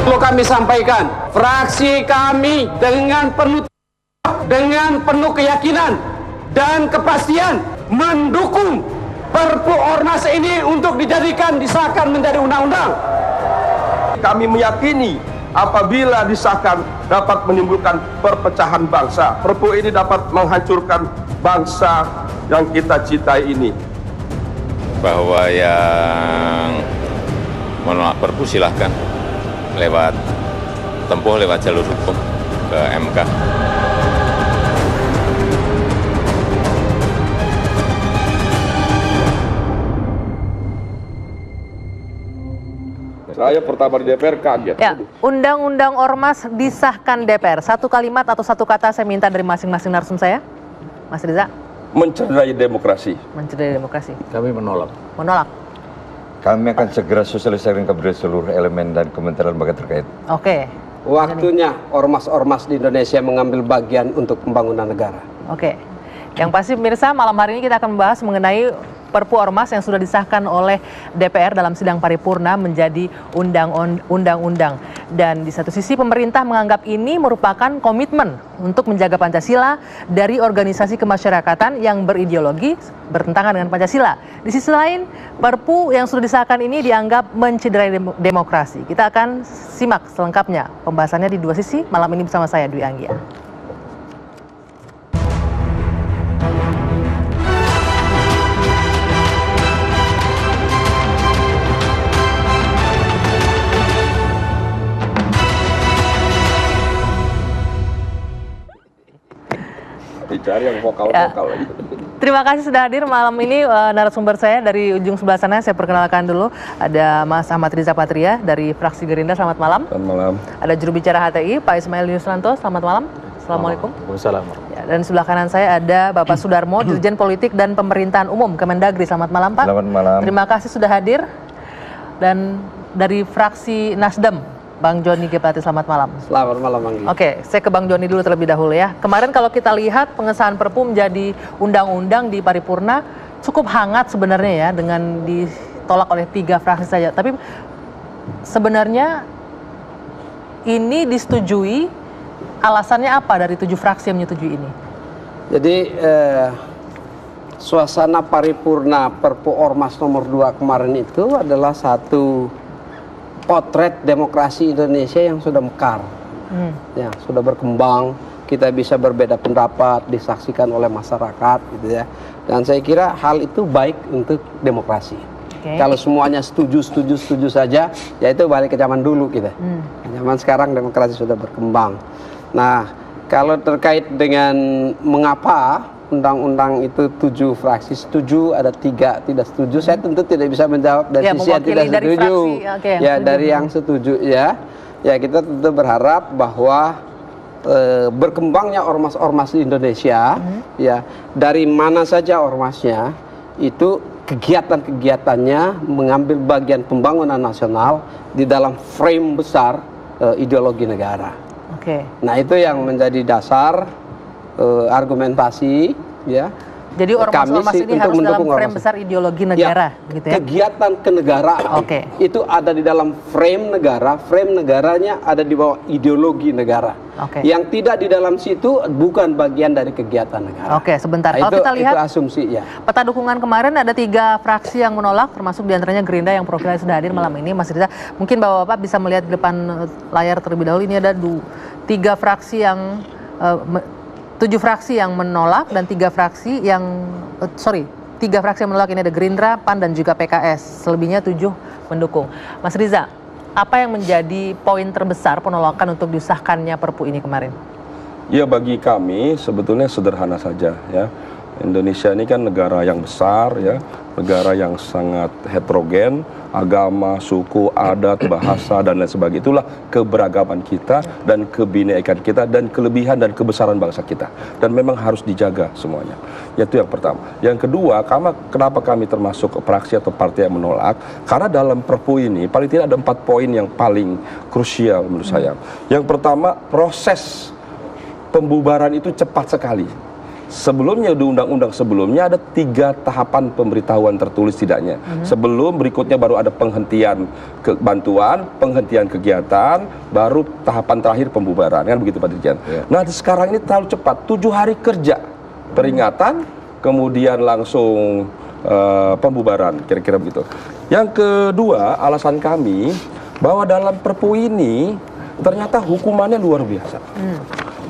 Perlu kami sampaikan, fraksi kami dengan penuh keyakinan dan kepastian mendukung Perpu Ormas ini untuk disahkan menjadi undang-undang. Kami meyakini apabila disahkan dapat menimbulkan perpecahan bangsa. Perpu ini dapat menghancurkan bangsa yang kita cintai ini. Bahwa yang menolak Perpu silahkan lewat jalur hukum ke MK. Saya pertama di DPR kaget. Ya, Undang-Undang Ormas disahkan DPR. Satu kalimat atau satu kata saya minta dari masing-masing narsum saya. Mas Riza. Mencederai demokrasi. Mencederai demokrasi. Kami menolak. Menolak. Kami akan segera sosialisasikan kepada seluruh elemen dan kementerian lembaga terkait. Oke. Waktunya ormas-ormas di Indonesia mengambil bagian untuk pembangunan negara. Oke. Yang pasti pemirsa, malam hari ini kita akan membahas mengenai Perpu Ormas yang sudah disahkan oleh DPR dalam sidang paripurna menjadi undang-undang. Dan di satu sisi pemerintah menganggap ini merupakan komitmen untuk menjaga Pancasila dari organisasi kemasyarakatan yang berideologi bertentangan dengan Pancasila. Di sisi lain, Perpu yang sudah disahkan ini dianggap mencederai demokrasi. Kita akan simak selengkapnya pembahasannya di dua sisi malam ini bersama saya, Dwi Anggia. Cari yang vokal-vokal lagi. Terima kasih sudah hadir malam ini narasumber saya dari ujung sebelah sana. Saya perkenalkan dulu, ada Mas Ahmad Riza Patria dari fraksi Gerindra. Selamat malam. Selamat malam. Ada juru bicara HTI Pak Ismail Yusranto. Selamat malam. Assalamualaikum. Waalaikumsalam. Ya, dan sebelah kanan saya ada Bapak Sudarmo, Dirjen Politik dan Pemerintahan Umum Kemendagri. Selamat malam Pak. Selamat malam. Terima kasih sudah hadir. Dan dari fraksi Nasdem, Bang Joni G. Plate, selamat malam. Selamat malam, Anggi. Oke, saya ke Bang Joni dulu terlebih dahulu ya. Kemarin kalau kita lihat pengesahan Perpu menjadi undang-undang di paripurna cukup hangat sebenarnya ya, dengan ditolak oleh 3 fraksi saja. Tapi sebenarnya ini disetujui, alasannya apa dari 7 fraksi yang menyetujui ini? Jadi suasana paripurna Perpu Ormas nomor 2 kemarin itu adalah satu potret demokrasi Indonesia yang sudah mekar, ya sudah berkembang. Kita bisa berbeda pendapat, disaksikan oleh masyarakat, gitu ya. Dan saya kira hal itu baik untuk demokrasi. Kalau semuanya setuju saja, ya itu balik ke zaman dulu kita. Zaman sekarang demokrasi sudah berkembang. Nah, kalau terkait dengan mengapa undang-undang itu 7 fraksi setuju, ada 3 tidak setuju. Saya tentu tidak bisa menjawab dari sisi yang tidak setuju. Dari yang setuju ya kita tentu berharap bahwa berkembangnya ormas-ormas di Indonesia, ya dari mana saja ormasnya itu kegiatan-kegiatannya mengambil bagian pembangunan nasional di dalam frame besar ideologi negara. Nah itu yang menjadi dasar argumentasi ya. Jadi ormas-ormas ini harus dalam frame besar ideologi negara, ya, gitu ya. Kegiatan kenegaraan itu ada di dalam frame negara, frame negaranya ada di bawah ideologi negara. Yang tidak di dalam situ bukan bagian dari kegiatan negara. Sebentar. Nah, kalau kita lihat itu asumsi ya. Peta dukungan kemarin ada 3 fraksi yang menolak, termasuk diantaranya Gerindra yang profilnya sudah hadir malam ini. Mas Riza, mungkin Bapak-Bapak bisa melihat di depan layar terlebih dahulu. Ini ada 3 fraksi yang 7 fraksi yang menolak dan 3 fraksi yang 3 fraksi yang menolak. Ini ada Gerindra, PAN dan juga PKS. Selebihnya 7 mendukung. Mas Riza, apa yang menjadi poin terbesar penolakan untuk disahkannya Perpu ini kemarin? Ya bagi kami sebetulnya sederhana saja ya. Indonesia ini kan negara yang besar ya, negara yang sangat heterogen, agama, suku, adat, bahasa dan lain sebagainya. Itulah keberagaman kita dan kebinekaan kita dan kelebihan dan kebesaran bangsa kita. Dan memang harus dijaga semuanya. Itu yang pertama. Yang kedua, kenapa kami termasuk fraksi atau partai yang menolak? Karena dalam Perpu ini paling tidak ada 4 poin yang paling krusial menurut saya. Yang pertama, proses pembubaran itu cepat sekali. Sebelumnya di undang-undang sebelumnya ada 3 tahapan pemberitahuan tertulis tidaknya. Sebelum berikutnya baru ada penghentian bantuan, penghentian kegiatan, baru tahapan terakhir pembubaran, kan begitu Pak Dirjen. Nah sekarang ini terlalu cepat, 7 hari kerja peringatan, kemudian langsung pembubaran, kira-kira begitu. Yang kedua, alasan kami bahwa dalam Perpu ini ternyata hukumannya luar biasa.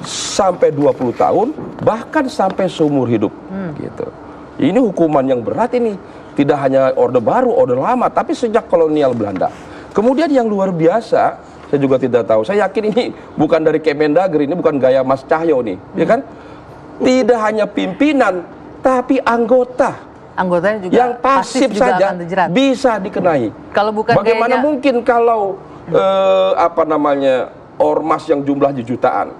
Sampai 20 tahun, bahkan sampai seumur hidup. Gitu. Ini hukuman yang berat ini. Tidak hanya Orde Baru, Orde Lama, tapi sejak kolonial Belanda. Kemudian yang luar biasa, saya juga tidak tahu. Saya yakin ini bukan dari Kemendagri, ini bukan gaya Mas Cahyo nih, ya kan? Tidak hanya pimpinan, tapi anggota. Anggotanya juga Yang pasif juga saja akan dijerat. bisa dikenai. Kalau bukan Bagaimana gayanya- mungkin kalau ormas yang jumlahnya jutaan.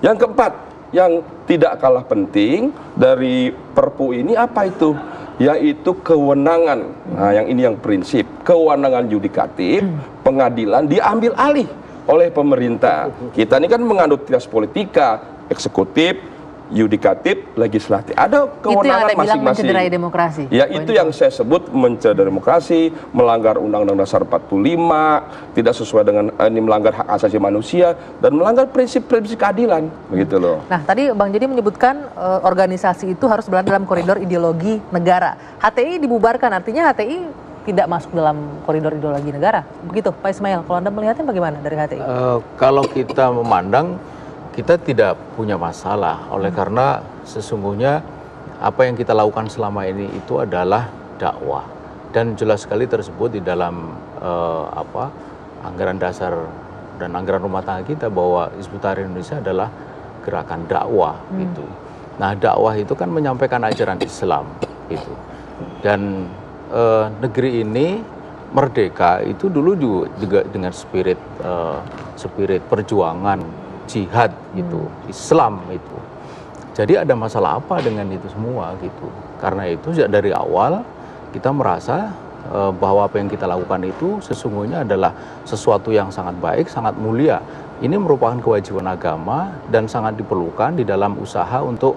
Yang keempat, yang tidak kalah penting dari Perpu ini apa itu? Yaitu kewenangan. Nah, yang ini yang prinsip, kewenangan yudikatif, pengadilan diambil alih oleh pemerintah. Kita ini kan menganut trias politika, eksekutif, yudikatif, legislatif. Ada Itu yang kewenangan Anda bilang masing-masing. mencederai demokrasi. Ya, itu yang saya sebut mencederai demokrasi, melanggar Undang-Undang Dasar 45, tidak sesuai dengan ini melanggar hak asasi manusia dan melanggar prinsip-prinsip keadilan, begitu loh. Nah, tadi Bang Jadi menyebutkan organisasi itu harus berada dalam koridor ideologi negara. HTI dibubarkan, artinya HTI tidak masuk dalam koridor ideologi negara. Begitu, Pak Ismail. Kalau Anda melihatnya bagaimana dari HTI? Kalau kita memandang, kita tidak punya masalah, oleh karena sesungguhnya apa yang kita lakukan selama ini itu adalah dakwah, dan jelas sekali tersebut di dalam anggaran dasar dan anggaran rumah tangga kita bahwa Hizbut Tahrir Indonesia adalah gerakan dakwah itu. Nah, dakwah itu kan menyampaikan ajaran Islam itu, dan negeri ini merdeka itu dulu juga dengan spirit perjuangan jihad itu, Islam itu. Jadi ada masalah apa dengan itu semua gitu. Karena itu sejak dari awal kita merasa bahwa apa yang kita lakukan itu sesungguhnya adalah sesuatu yang sangat baik, sangat mulia. Ini merupakan kewajiban agama dan sangat diperlukan di dalam usaha untuk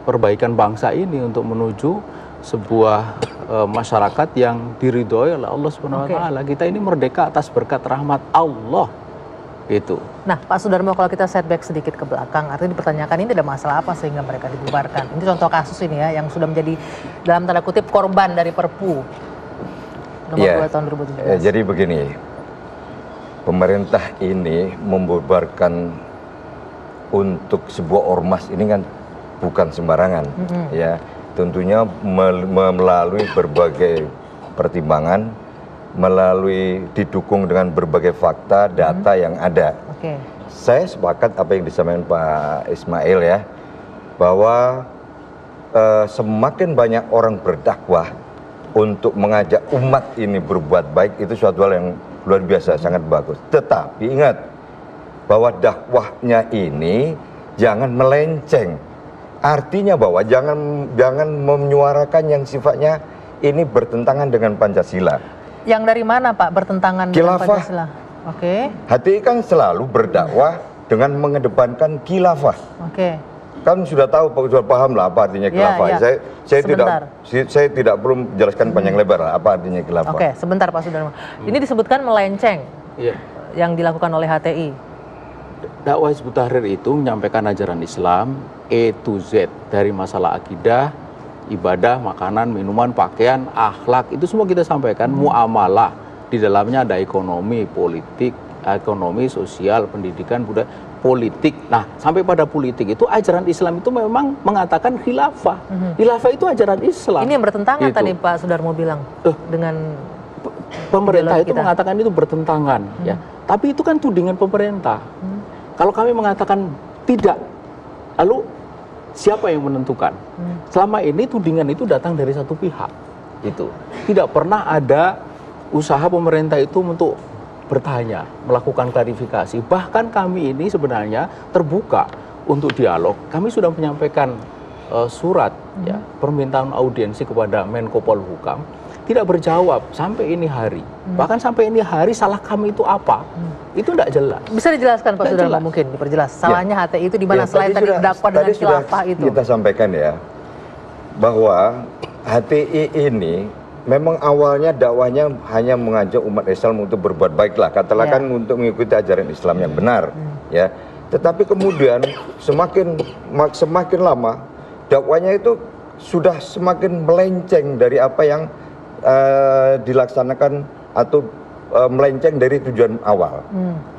perbaikan bangsa ini untuk menuju sebuah masyarakat yang diridhoi oleh Allah Subhanahu wa taala. Kita ini merdeka atas berkat rahmat Allah. Gitu. Nah, Pak Sudarmo, kalau kita setback sedikit ke belakang, artinya dipertanyakan ini ada masalah apa sehingga mereka dibubarkan. Ini contoh kasus ini ya, yang sudah menjadi dalam tanda kutip korban dari Perpu nomor 2 tahun 2017. Jadi begini, pemerintah ini membubarkan untuk sebuah ormas ini kan bukan sembarangan, ya. Tentunya melalui berbagai pertimbangan, melalui didukung dengan berbagai fakta, data yang ada. Saya sepakat apa yang disampaikan Pak Ismail ya, bahwa semakin banyak orang berdakwah untuk mengajak umat ini berbuat baik, itu suatu hal yang luar biasa, sangat bagus. Tetapi ingat bahwa dakwahnya ini jangan melenceng. Artinya bahwa jangan menyuarakan yang sifatnya ini bertentangan dengan Pancasila. Yang dari mana Pak bertentangan dengan Pancasila? HTI kan selalu berdakwah dengan mengedepankan khilafah. Kan sudah tahu, sudah paham lah apa artinya khilafah. Saya tidak perlu menjelaskan panjang lebar lah apa artinya khilafah. Sebentar Pak Sudarmo. Ini disebutkan melenceng yang dilakukan oleh HTI. Dakwah Hizbut Tahrir itu menyampaikan ajaran Islam A to Z, dari masalah akidah, ibadah, makanan, minuman, pakaian, akhlak, itu semua kita sampaikan. Muamalah, di dalamnya ada ekonomi, politik, ekonomi, sosial, pendidikan, budaya, politik. Nah, sampai pada politik itu ajaran Islam itu memang mengatakan khilafah. Khilafah itu ajaran Islam. Ini yang bertentangan tadi Pak Sudarmo bilang dengan pemerintah itu mengatakan itu bertentangan, ya. Tapi itu kan tudingan pemerintah. Kalau kami mengatakan tidak, lalu siapa yang menentukan? Selama ini tudingan itu datang dari satu pihak. Itu tidak pernah ada usaha pemerintah itu untuk bertanya, melakukan klarifikasi. Bahkan kami ini sebenarnya terbuka untuk dialog. Kami sudah menyampaikan surat ya, permintaan audiensi kepada Menko Polhukam tidak berjawab sampai ini hari. Bahkan sampai ini hari salah kami itu apa? Itu tidak jelas. Bisa dijelaskan Pak Sudarmo, mungkin diperjelas. Salahnya HTI itu di mana selain tadi dakwah dengan khilafah itu? Kita sampaikan ya, bahwa HTI ini memang awalnya dakwahnya hanya mengajak umat Islam untuk berbuat baiklah, katakan untuk mengikuti ajaran Islam yang benar, ya. Tetapi kemudian semakin lama dakwahnya itu sudah semakin melenceng dari apa yang dilaksanakan atau melenceng dari tujuan awal.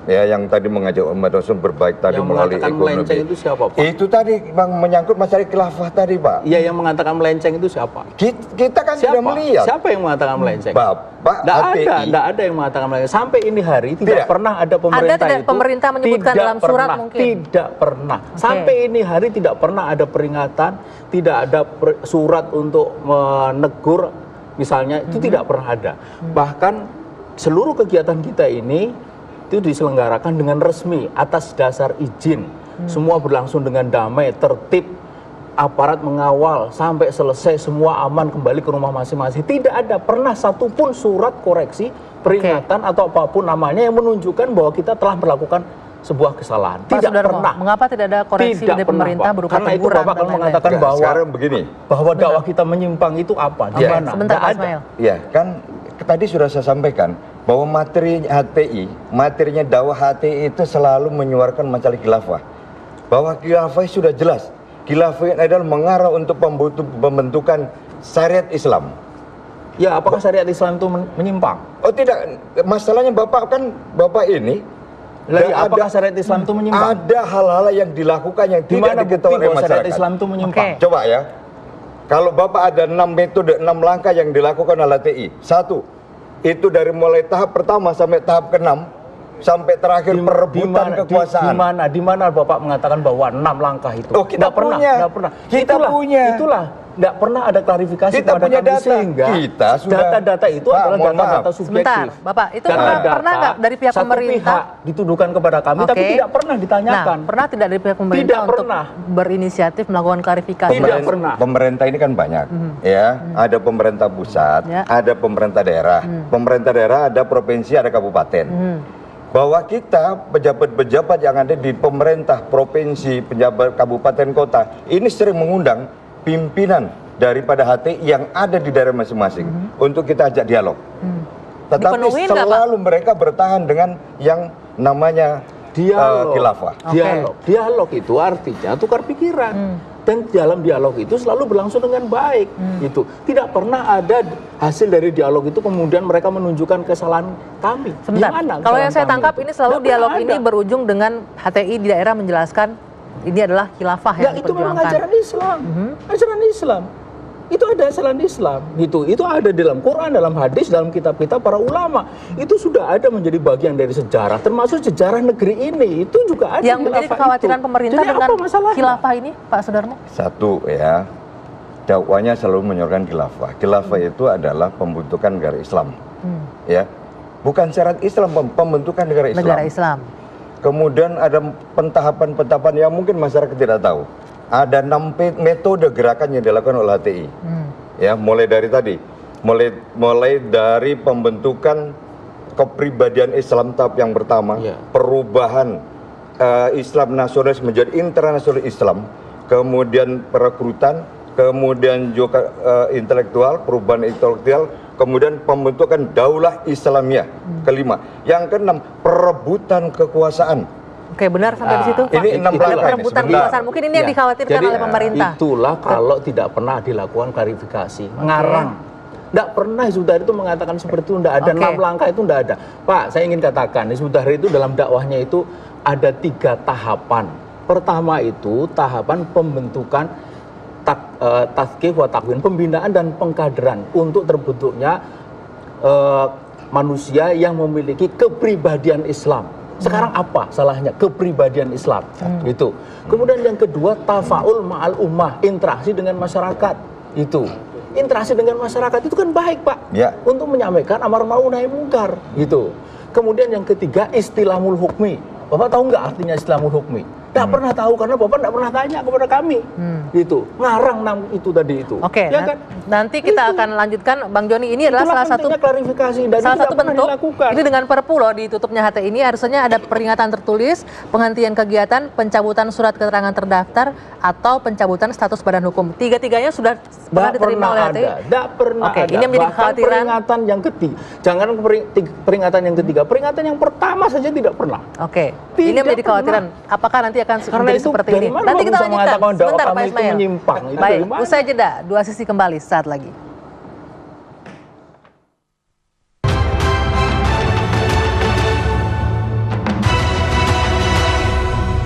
Ya, yang tadi mengajak umat Islam berbaik tadi Yang melalui mengatakan ekonomi. melenceng itu siapa, Pak? Itu tadi Bang, menyangkut masalah khilafah tadi, Pak. Iya, yang mengatakan melenceng itu siapa? Kita kan sudah melihat. Siapa yang mengatakan melenceng? Bapak Tidak HTI. ada yang mengatakan melenceng. Sampai ini hari tidak pernah ada pemerintah Ada tidak itu. pemerintah menyebutkan tidak dalam surat pernah, mungkin? Tidak pernah. Sampai ini hari tidak pernah ada peringatan, tidak ada surat untuk menegur, misalnya itu tidak pernah ada. Bahkan seluruh kegiatan kita ini itu diselenggarakan dengan resmi atas dasar izin. Semua berlangsung dengan damai, tertib, aparat mengawal sampai selesai, semua aman kembali ke rumah masing-masing. Tidak ada pernah satupun surat koreksi, peringatan atau apapun namanya yang menunjukkan bahwa kita telah melakukan sebuah kesalahan. Pak Tidak Sudarmo, pernah. mengapa tidak ada koreksi dari pemerintah Pak. berupa Karena itu teguran Bapak dan kalau lain-lain? mengatakan bahwa Sekarang begini. bahwa dakwah kita menyimpang itu apa? Di mana? Sebentar Nggak Pak ada. Ismail. Ya, kan tadi sudah saya sampaikan bahwa materi HTI, materinya dakwah HTI itu selalu menyuarakan masalah khilafah. Bahwa khilafah sudah jelas. Khilafah adalah mengarah untuk pembentukan syariat Islam. Ya, apakah syariat Islam itu menyimpang? Oh tidak, masalahnya Bapak ini Lagi, apakah syariat Islam itu menyimpang? ada hal-hal yang dilakukan yang Di tidak mana bukti diketahui oleh bahwa syariat masyarakat. Islam itu menyimpang? Oke. Coba ya, kalau Bapak ada 6 metode, 6 langkah yang dilakukan oleh HTI. Satu, itu dari mulai tahap pertama sampai tahap ke-6, sampai terakhir perebutan kekuasaan. Di mana Bapak mengatakan bahwa 6 langkah itu? Oh, kita punya. Nggak pernah. Kita punya. Itulah, nggak pernah ada klarifikasi Kita kepada punya kami data. sehingga Kita sudah- data-data itu Pak, adalah mohon data-data maaf. subjektif. Sebentar, Bapak, itu Karena pernah nggak dari pihak satu pemerintah? pihak dituduhkan kepada kami, tapi Oke. tidak pernah ditanyakan. Nah, pernah tidak dari pihak pemerintah Tidak untuk pernah. berinisiatif melakukan klarifikasi? Tidak pernah. Pemerintah ini kan banyak, ya. Ada pemerintah pusat, Ya. ada pemerintah daerah. Pemerintah daerah ada provinsi, ada kabupaten. Bahwa kita pejabat-pejabat yang ada di pemerintah provinsi, pejabat kabupaten kota, ini sering mengundang pimpinan daripada HTI yang ada di daerah masing-masing untuk kita ajak dialog. Tetapi Dipenuhin nggak, Pak? selalu mereka bertahan dengan yang namanya khilafah. Dialog itu artinya tukar pikiran. Dan dalam dialog itu selalu berlangsung dengan baik. Itu tidak pernah ada hasil dari dialog itu kemudian mereka menunjukkan kesalahan kami. Sebentar, Gimana kalau yang kesalahan saya kami tangkap itu? ini selalu Nggak dialog pernah ini ada. berujung dengan HTI di daerah menjelaskan ini adalah khilafah Ya, yang itu memang diperjuangkan. ajaran Islam. Ajaran Islam. Itu ada ajaran Islam. Itu ada dalam Quran, dalam hadis, dalam kitab-kitab para ulama. Itu sudah ada menjadi bagian dari sejarah, termasuk sejarah negeri ini. Itu juga ada Yang menjadi khilafah kekhawatiran itu. pemerintah Jadi dengan apa masalahnya? khilafah ini, Pak Sudarmo? Satu ya, dakwanya selalu menyorkan khilafah. Khilafah itu adalah pembentukan negara Islam, ya, bukan syarat Islam, pembentukan negara Islam. Negara Islam. Kemudian ada pentahapan-pentahapan yang mungkin masyarakat tidak tahu. Ada 6 metode gerakan yang dilakukan oleh HTI, ya, mulai dari tadi, mulai dari pembentukan kepribadian Islam tahap yang pertama, Ya. perubahan Islam nasionalis menjadi internasional Islam, kemudian perekrutan, kemudian juga intelektual, perubahan intelektual, kemudian pembentukan daulah Islamiyah, kelima. Yang keenam, perebutan kekuasaan. Oke, benar sampai di situ, Pak. ini 6 Itulah. langkah ini, Perebutan sebentar. kekuasaan mungkin ini yang Ya. dikhawatirkan Jadi, oleh pemerintah. Itulah kalau tidak pernah dilakukan klarifikasi. Ngarang. Tidak pernah Hizbut Tahrir itu mengatakan seperti itu. Tidak ada 6 langkah itu, tidak ada. Pak, saya ingin katakan Hizbut Tahrir itu dalam dakwahnya itu ada 3 tahapan. Pertama itu tahapan pembentukan tazkiyah wa takwin, pembinaan dan pengkaderan untuk terbentuknya manusia yang memiliki kepribadian Islam. Sekarang apa salahnya kepribadian Islam? Itu. Kemudian yang kedua, tafaul ma'al ummah, interaksi dengan masyarakat. Itu. Interaksi dengan masyarakat itu kan baik, Pak. Ya. Untuk menyampaikan amar ma'ruf nahi mungkar. Gitu. Kemudian yang ketiga, istilahul hukmi. Bapak tahu nggak artinya istilahul hukmi? Tidak pernah tahu karena Bapak tidak pernah tanya kepada kami. Gitu. Ngarang itu tadi itu. Oke, Ya kan? nanti kita akan lanjutkan, Bang Joni. Ini adalah Itulah salah satu pentingnya klarifikasi dan salah itu satu tidak pernah bentuk. dilakukan. Ini dengan Perpu loh, ditutupnya HT ini harusnya ada peringatan tertulis, penghentian kegiatan, pencabutan surat keterangan terdaftar, atau pencabutan status badan hukum. Tiga-tiganya sudah pernah diterima oleh HTI. Tidak pernah Oke, ada. ini yang menjadi Bahkan kekhawatiran. peringatan yang ketiga, jangan peringatan yang ketiga, peringatan yang pertama saja tidak pernah. Oke, Tidak ini yang menjadi pernah. kekhawatiran. Apakah nanti akan Karena menjadi itu seperti dari ini? mana Nanti kita bisa lanjutkan. mengatakan dakwah Sebentar, kami Pak itu Ismail. menyimpang? Itu Baik, dari mana? usai jeda, dua sisi kembali saat lagi.